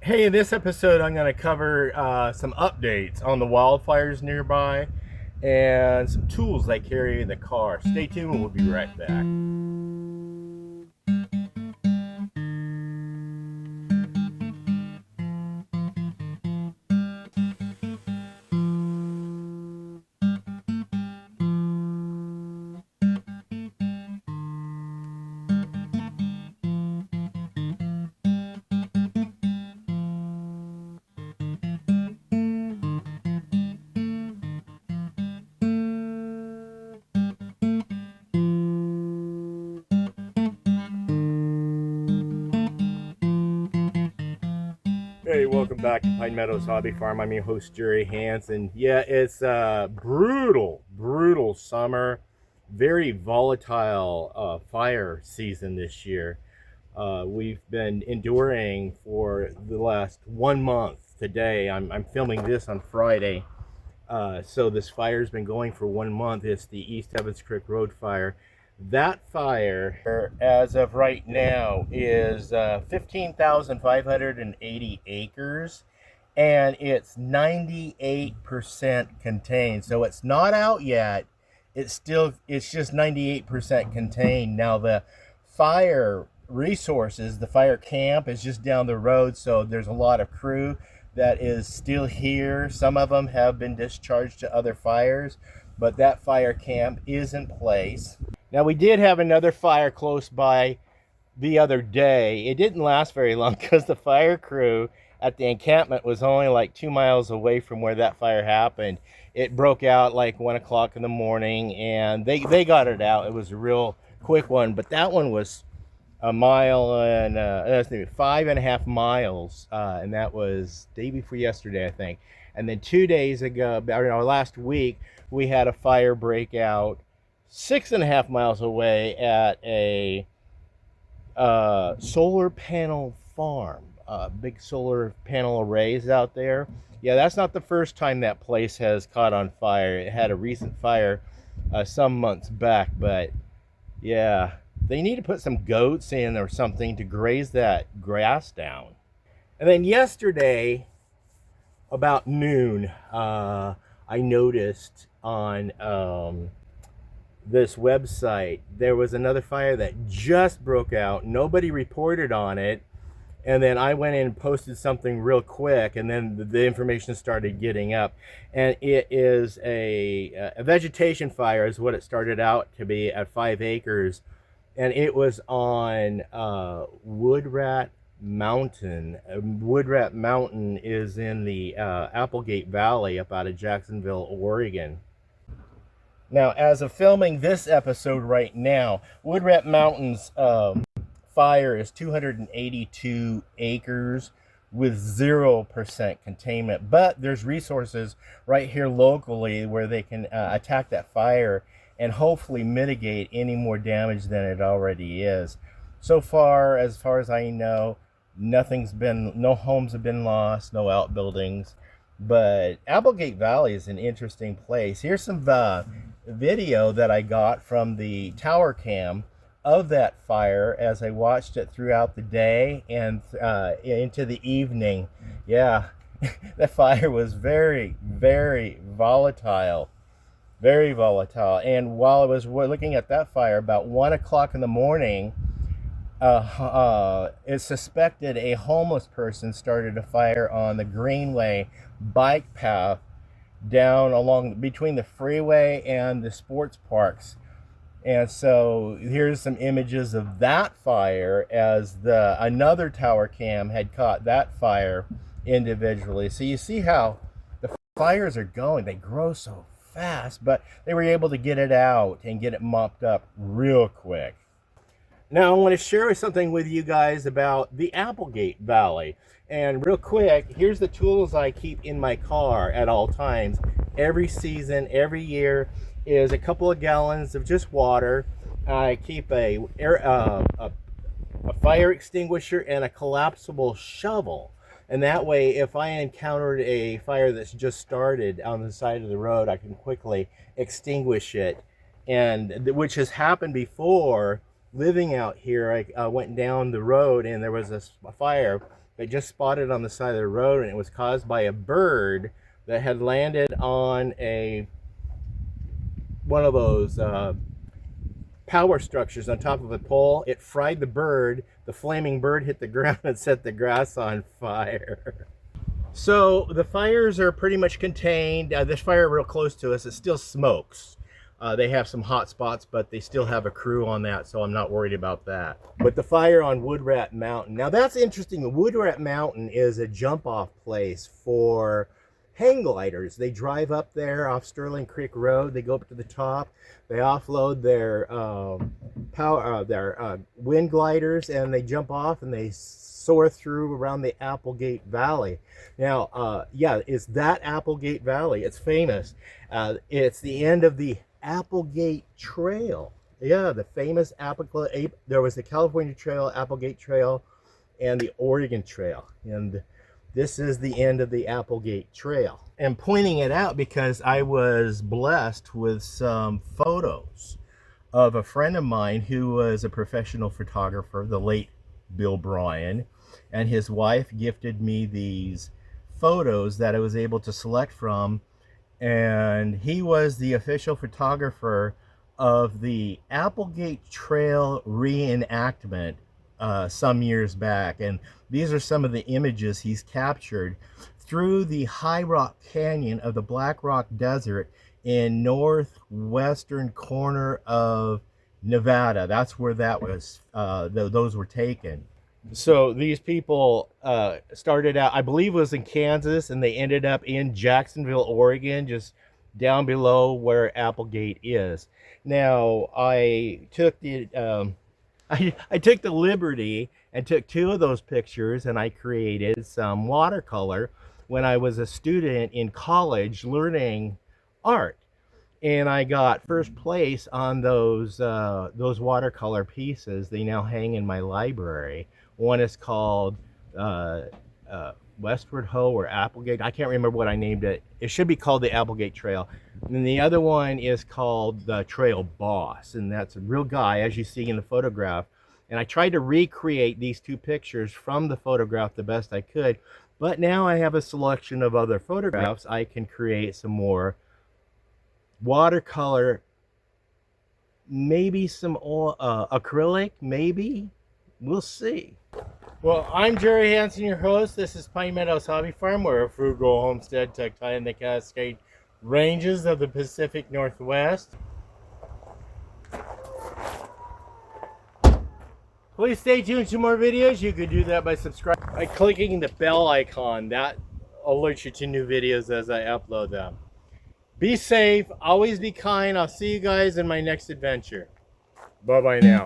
Hey, in this episode, I'm going to cover some updates on the wildfires nearby and some tools I carry in the car. Stay tuned, we'll be right back. Hey, welcome back to Pine Meadows Hobby Farm. I'm your host, Jerry Hansen. Yeah, it's a brutal summer. Very volatile fire season this year. We've been enduring for the last 1 month. Today, I'm filming this on Friday. So this fire's been going for 1 month. It's the East Evans Creek Road fire. That fire, as of right now, is 15,580 acres, and it's 98% contained. So it's not out yet. It's just 98% contained. Now the fire resources, the fire camp is just down the road, so there's a lot of crew that is still here. Some of them have been discharged to other fires, but that fire camp is in place. Now, we did have another fire close by the other day. It didn't last very long because the fire crew at the encampment was only like 2 miles away from where that fire happened. It broke out like 1 o'clock in the morning, and they got it out. It was a real quick one, but that one was a mile and 5.5 miles, and that was day before yesterday, I think. And then 2 days ago, or last week, we had a fire break out 6.5 miles away at a solar panel farm. Big solar panel arrays out there. Yeah, that's not the first time that place has caught on fire. It had a recent fire some months back, but yeah, they need to put some goats in or something to graze that grass down. And then yesterday, about noon, I noticed on this website there was another fire that just broke out. Nobody reported on it, and then I went in and posted something real quick, and then the information started getting up. And it is a vegetation fire is what it started out to be at 5 acres, and it was on Woodrat Mountain. Woodrat Mountain is in the Applegate Valley up out of Jacksonville, Oregon. Now, as of filming this episode right now, Woodrat Mountain's fire is 282 acres with 0% containment. But there's resources right here locally where they can attack that fire and hopefully mitigate any more damage than it already is. So far as I know, no homes have been lost, no outbuildings. But Applegate Valley is an interesting place. Here's some video that I got from the tower cam of that fire as I watched it throughout the day and into the evening. Yeah, that fire was very volatile. Very volatile. And while I was looking at that fire, about 1 o'clock in the morning, it's suspected a homeless person started a fire on the Greenway bike path down along between the freeway and the sports parks. And so here's some images of that fire as another tower cam had caught that fire individually. So you see how the fires are going. They grow so fast, but they were able to get it out and get it mopped up real quick. Now I want to share something with you guys about the Applegate Valley. And real quick, here's the tools I keep in my car at all times. Every season, every year, is a couple of gallons of just water. I keep a fire extinguisher and a collapsible shovel. And that way, if I encountered a fire that's just started on the side of the road, I can quickly extinguish it. And which has happened before. Living out here, I went down the road and there was a fire that just spotted on the side of the road, and it was caused by a bird that had landed on one of those power structures on top of a pole. It fried the bird. The flaming bird hit the ground and set the grass on fire. So the fires are pretty much contained. This fire real close to us, it still smokes. They have some hot spots, but they still have a crew on that, so I'm not worried about that. But the fire on Woodrat Mountain, now that's interesting. Woodrat Mountain is a jump-off place for hang gliders. They drive up there off Sterling Creek Road. They go up to the top. They offload their wind gliders, and they jump off and they soar through around the Applegate Valley. Now, yeah, it's that Applegate Valley. It's famous. It's the end of the Applegate Trail. Yeah, the famous Applegate. There was the California Trail, Applegate Trail, and the Oregon Trail. And this is the end of the Applegate Trail. I'm pointing it out because I was blessed with some photos of a friend of mine who was a professional photographer, the late Bill Bryan, and his wife gifted me these photos that I was able to select from, and he was the official photographer of the Applegate Trail reenactment some years back. And these are some of the images he's captured through the High Rock Canyon of the Black Rock Desert in northwestern corner of Nevada. That's where that was, those were taken. So these people started out, I believe it was in Kansas, and they ended up in Jacksonville, Oregon, just down below where Applegate is. Now, I took the I took the liberty and took 2 of those pictures, and I created some watercolor when I was a student in college learning art. And I got first place on those watercolor pieces. They now hang in my library. One is called Westward Ho or Applegate. I can't remember what I named it. It should be called the Applegate Trail. And then the other one is called the Trail Boss. And that's a real guy, as you see in the photograph. And I tried to recreate these 2 pictures from the photograph the best I could. But now I have a selection of other photographs. I can create some more watercolor, maybe some acrylic, maybe. We'll see. Well, I'm Jerry Hansen, your host. This is Pine Meadows Hobby Farm. We're a frugal homestead tucked high in the Cascade Ranges of the Pacific Northwest. Please stay tuned to more videos. You could do that by subscribing, by clicking the bell icon. That alerts you to new videos as I upload them. Be safe, always be kind. I'll see you guys in my next adventure. Bye-bye now.